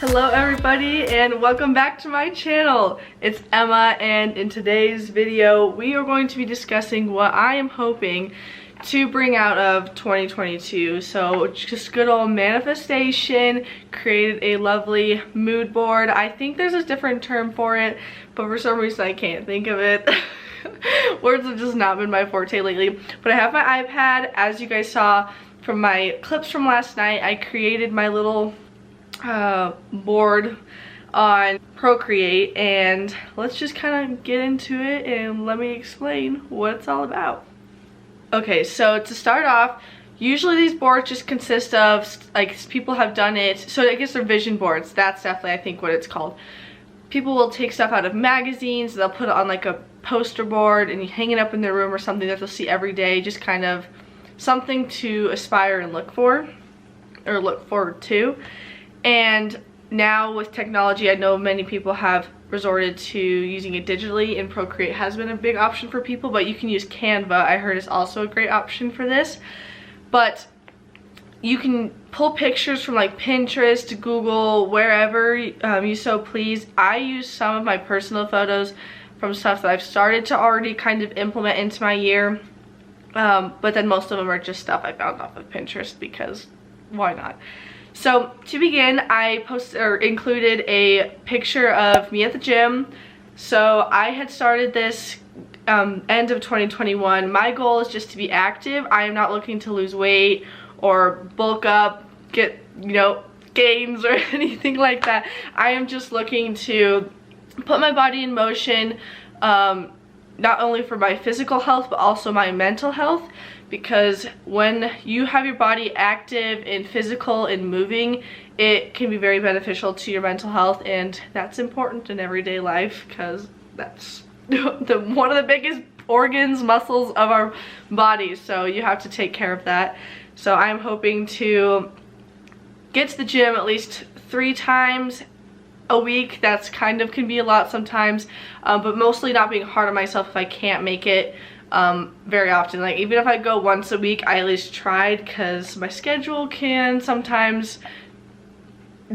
Hello everybody and welcome back to my channel. It's Emma, and in today's video we are going to be discussing what I am hoping to bring out of 2022. So just good old manifestation, created a lovely mood board. I think there's a different term for it, but for some reason I can't think of it. Words have just not been my forte lately. But I have my iPad. As you guys saw from my clips from last night, I created my little board on Procreate, and let's just kind of get into it and let me explain what it's all about. Okay, so to start off, usually these boards just consist of, like, people have done it, so I guess they're vision boards. That's definitely, I think, what it's called. People will take stuff out of magazines, they'll put it on like a poster board and you hang it up in their room or something that they'll see every day, just kind of something to aspire and look for, or look forward to. And now with technology, I know many people have resorted to using it digitally, and Procreate has been a big option for people, but you can use Canva, I heard, is also a great option for this. But you can pull pictures from like Pinterest, Google, wherever you so please. I use some of my personal photos from stuff that I've started to already kind of implement into my year, but then most of them are just stuff I found off of Pinterest, because why not? So to begin, I included a picture of me at the gym. So I had started this end of 2021. My goal is just to be active. I am not looking to lose weight or bulk up, get, you know, gains or anything like that. I am just looking to put my body in motion, not only for my physical health but also my mental health, because when you have your body active and physical and moving, it can be very beneficial to your mental health, and that's important in everyday life because that's one of the biggest organs, muscles of our bodies, so you have to take care of that. So I'm hoping to get to the gym at least 3 times a week. That's kind of can be a lot sometimes, but mostly not being hard on myself if I can't make it very often. Like, even if I go once a week, I at least tried, because my schedule can sometimes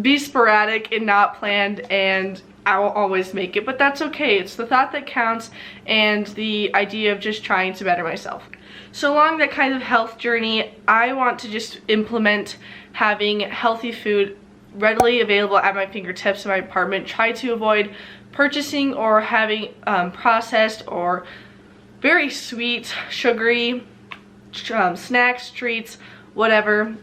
be sporadic and not planned, and I will always make it, but that's okay. It's the thought that counts and the idea of just trying to better myself. So along that kind of health journey, I want to just implement having healthy food readily available at my fingertips in my apartment. Try to avoid purchasing or having processed or very sweet, sugary snacks, treats, whatever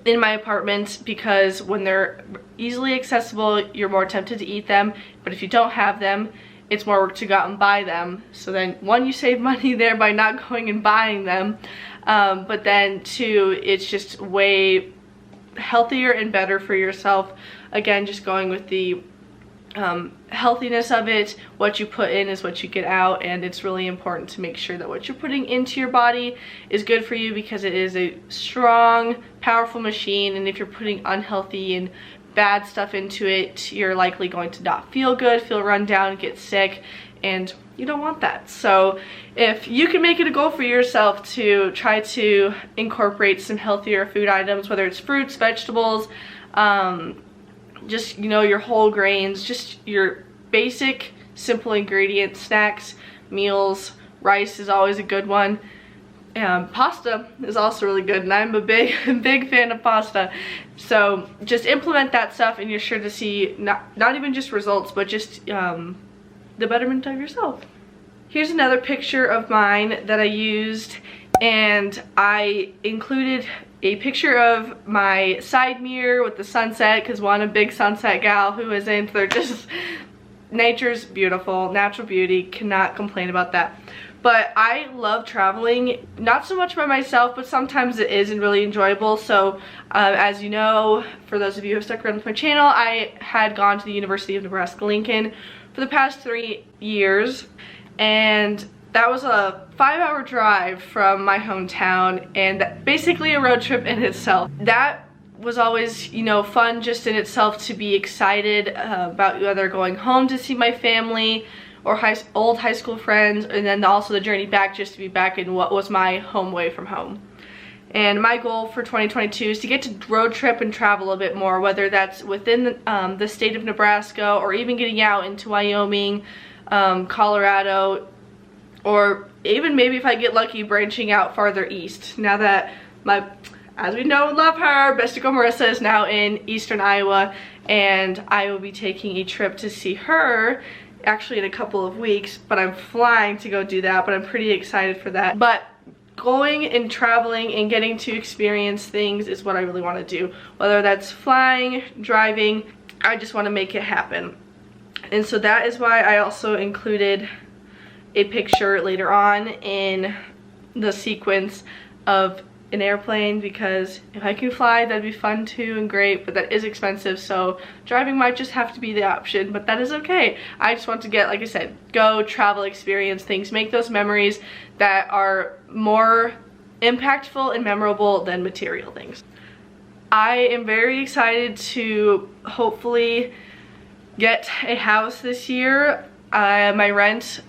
in my apartment, because when they're easily accessible, you're more tempted to eat them. But if you don't have them, it's more work to go out and buy them. So then, one, you save money there by not going and buying them, but then 2, it's just way healthier and better for yourself. Again, just going with the healthiness of it. What you put in is what you get out, and it's really important to make sure that what you're putting into your body is good for you, because it is a strong, powerful machine, and if you're putting unhealthy and bad stuff into it, you're likely going to not feel good, feel run down, get sick, and you don't want that. So if you can make it a goal for yourself to try to incorporate some healthier food items, whether it's fruits, vegetables, just, you know, your whole grains, just your basic simple ingredient snacks, meals. Rice is always a good one. Pasta is also really good, and I'm a big fan of pasta. So just implement that stuff, and you're sure to see not even just results, but just the betterment of yourself. Here's another picture of mine that I used, and I included a picture of my side mirror with the sunset, because I'm a big sunset gal who is into, they're just, nature's beautiful, natural beauty, cannot complain about that. But I love traveling, not so much by myself, but sometimes it is really enjoyable. So as you know, for those of you who have stuck around with my channel, I had gone to the University of Nebraska-Lincoln for the past 3 years, and that was a 5-hour drive from my hometown, and basically a road trip in itself. That was always, you know, fun just in itself, to be excited about whether going home to see my family or old high school friends, and then also the journey back, just to be back in what was my home away from home. And my goal for 2022 is to get to road trip and travel a bit more, whether that's within the state of Nebraska or even getting out into Wyoming, Colorado, or even maybe if I get lucky branching out farther east. Now that my, as we know and love her, bestie girl Marissa is now in eastern Iowa, and I will be taking a trip to see her actually in a couple of weeks, but I'm flying to go do that, but I'm pretty excited for that. But going and traveling and getting to experience things is what I really want to do, whether that's flying, driving. I just want to make it happen. And so that is why I also included a picture later on in the sequence of an airplane, because if I can fly, that'd be fun too and great, but that is expensive, so driving might just have to be the option, but that is okay. I just want to get, like I said, go travel, experience things, make those memories that are more impactful and memorable than material things. I am very excited to hopefully get a house this year. My rent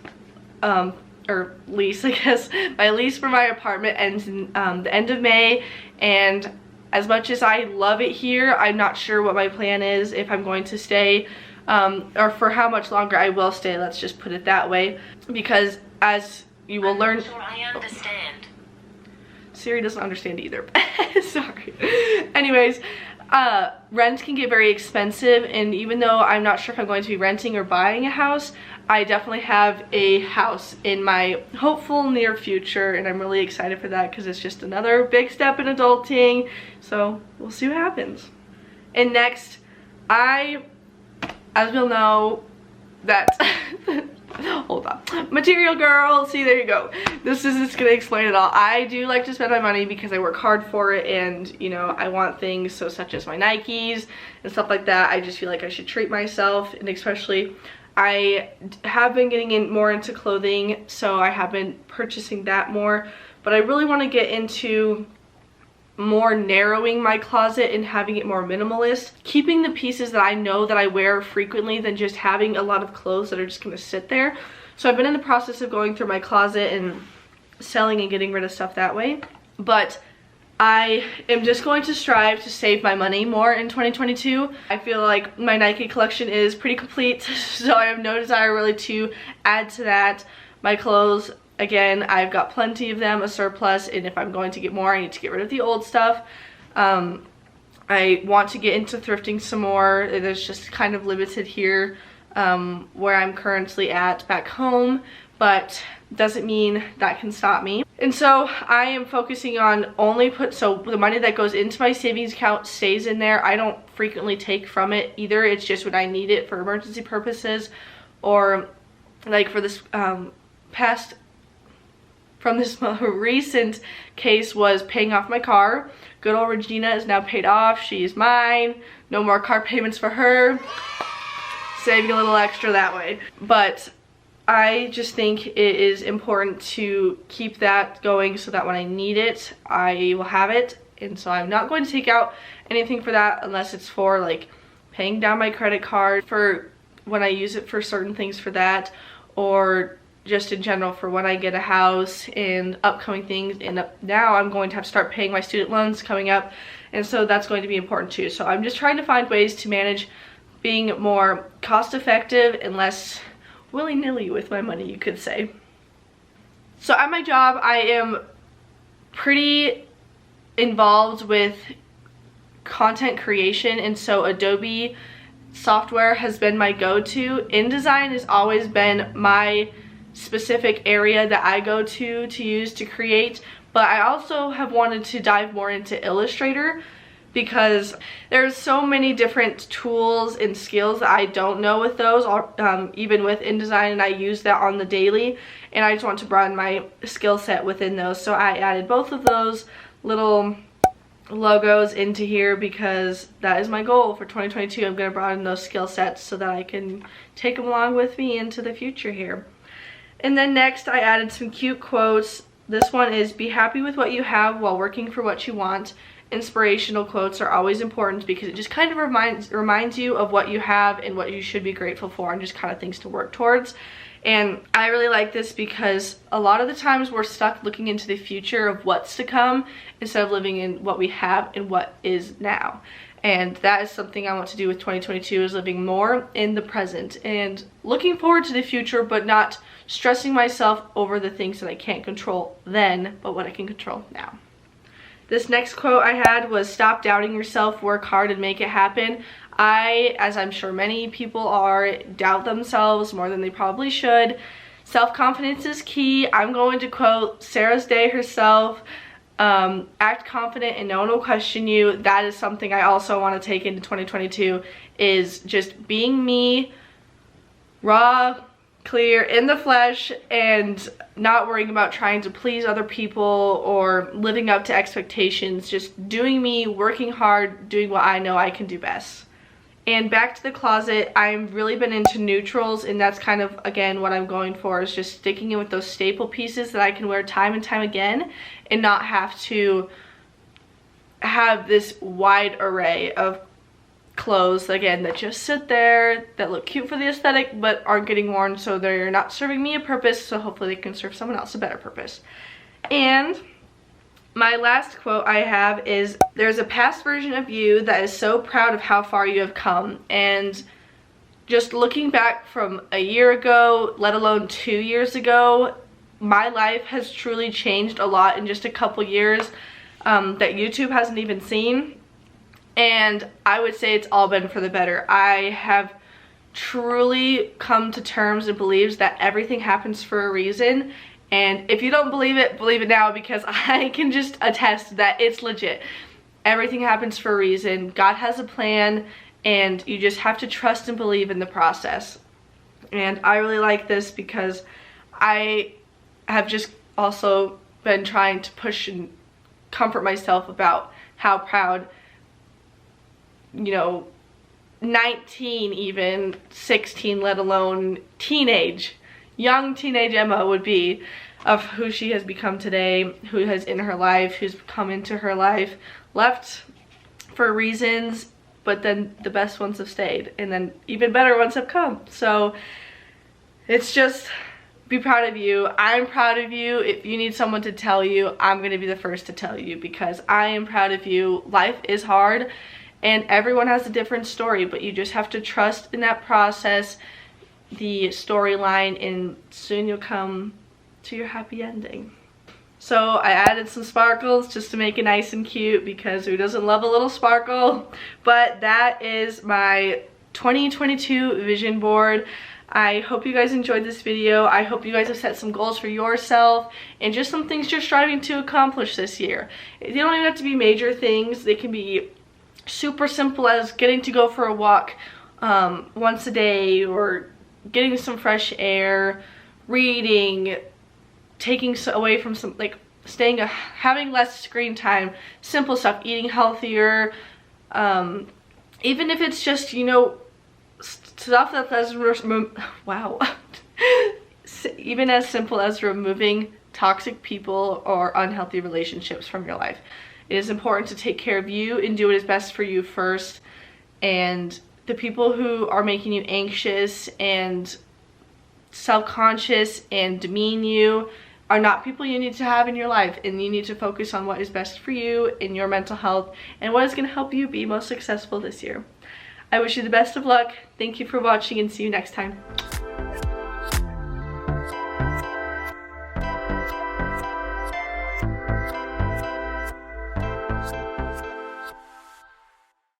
or lease, I guess, my lease for my apartment ends in the end of May, and as much as I love it here, I'm not sure what my plan is, if I'm going to stay or for how much longer I will stay, let's just put it that way, because as you will learn, sure I understand. Siri doesn't understand either. Sorry. Anyways, rent can get very expensive, and even though I'm not sure if I'm going to be renting or buying a house, I definitely have a house in my hopeful near future, and I'm really excited for that because it's just another big step in adulting, so we'll see what happens. And next, as we'll know, that hold on, material girl, see, there you go. This is just gonna explain it all. I do like to spend my money because I work hard for it, and you know, I want things, so such as my Nikes and stuff like that. I just feel like I should treat myself, and especially I have been getting in more into clothing, so I have been purchasing that more, but I really want to get into more narrowing my closet and having it more minimalist, keeping the pieces that I know that I wear frequently than just having a lot of clothes that are just going to sit there. So I've been in the process of going through my closet and selling and getting rid of stuff that way, but I am just going to strive to save my money more in 2022. I feel like my Nike collection is pretty complete, so I have no desire really to add to that. My clothes, again, I've got plenty of them, a surplus, and if I'm going to get more, I need to get rid of the old stuff. I want to get into thrifting some more. There's just kind of limited here where I'm currently at back home, but doesn't mean that can stop me. And so I am focusing on so the money that goes into my savings account stays in there. I don't frequently take from it either. It's just when I need it for emergency purposes, or like for this from this recent case was paying off my car. Good old Regina is now paid off. She is mine. No more car payments for her. Saving a little extra that way. But I just think it is important to keep that going so that when I need it, I will have it. And so I'm not going to take out anything for that unless it's for like paying down my credit card, for when I use it for certain things for that, or just in general for when I get a house and upcoming things. And now I'm going to have to start paying my student loans coming up, and so that's going to be important too. So I'm just trying to find ways to manage being more cost effective and less willy-nilly with my money, you could say. So at my job, I am pretty involved with content creation, and so Adobe software has been my go-to. InDesign has always been my specific area that I go to use to create, but I also have wanted to dive more into Illustrator because there's so many different tools and skills that I don't know with those, even with InDesign, and I use that on the daily, and I just want to broaden my skill set within those. So I added both of those little logos into here because that is my goal for 2022. I'm going to broaden those skill sets so that I can take them along with me into the future here. And then next I added some cute quotes. This one is, be happy with what you have while working for what you want. Inspirational quotes are always important because it just kind of reminds you of what you have and what you should be grateful for, and just kind of things to work towards. And I really like this because a lot of the times we're stuck looking into the future of what's to come instead of living in what we have and what is now. And that is something I want to do with 2022, is living more in the present and looking forward to the future, but not stressing myself over the things that I can't control then, but what I can control now. This next quote I had was, "Stop doubting yourself, work hard and make it happen." I, as I'm sure many people are, doubt themselves more than they probably should. Self-confidence is key. I'm going to quote Sarah's Day herself, act confident and no one will question you. That is something I also want to take into 2022, is just being me, raw, clear, in the flesh, and not worrying about trying to please other people or living up to expectations. Just doing me, working hard, doing what I know I can do best. And back to the closet, I've really been into neutrals, and that's kind of, again, what I'm going for, is just sticking in with those staple pieces that I can wear time and time again and not have to have this wide array of clothes, again, that just sit there, that look cute for the aesthetic but aren't getting worn, so they're not serving me a purpose, so hopefully they can serve someone else a better purpose. And my last quote I have is, "There's a past version of you that is so proud of how far you have come." And just looking back from a year ago, let alone 2 years ago, my life has truly changed a lot in just a couple years that YouTube hasn't even seen. And I would say it's all been for the better. I have truly come to terms and believes that everything happens for a reason. And if you don't believe it now, because I can just attest that it's legit. Everything happens for a reason. God has a plan, and you just have to trust and believe in the process. And I really like this because I have just also been trying to push and comfort myself about how proud, you know, 19, even 16, let alone young teenage Emma would be, of who she has become today, who has in her life, who's come into her life, left for reasons, but then the best ones have stayed, and then even better ones have come. So it's just, be proud of you. I'm proud of you. If you need someone to tell you, I'm going to be the first to tell you, because I am proud of you. Life is hard, and everyone has a different story, but you just have to trust in that process, the storyline, and soon you'll come to your happy ending. So I added some sparkles just to make it nice and cute, because who doesn't love a little sparkle? But that is my 2022 vision board. I hope you guys enjoyed this video. I hope you guys have set some goals for yourself and just some things you're striving to accomplish this year. They don't even have to be major things. They can be super simple, as getting to go for a walk once a day, or getting some fresh air, reading, taking away from some, like, having less screen time, simple stuff, eating healthier, even if it's just, you know, stuff that doesn't, wow, even as simple as removing toxic people or unhealthy relationships from your life. It is important to take care of you and do what is best for you first, and the people who are making you anxious and self-conscious and demean you are not people you need to have in your life, and you need to focus on what is best for you in your mental health and what is going to help you be most successful this year. I wish you the best of luck. Thank you for watching, and see you next time.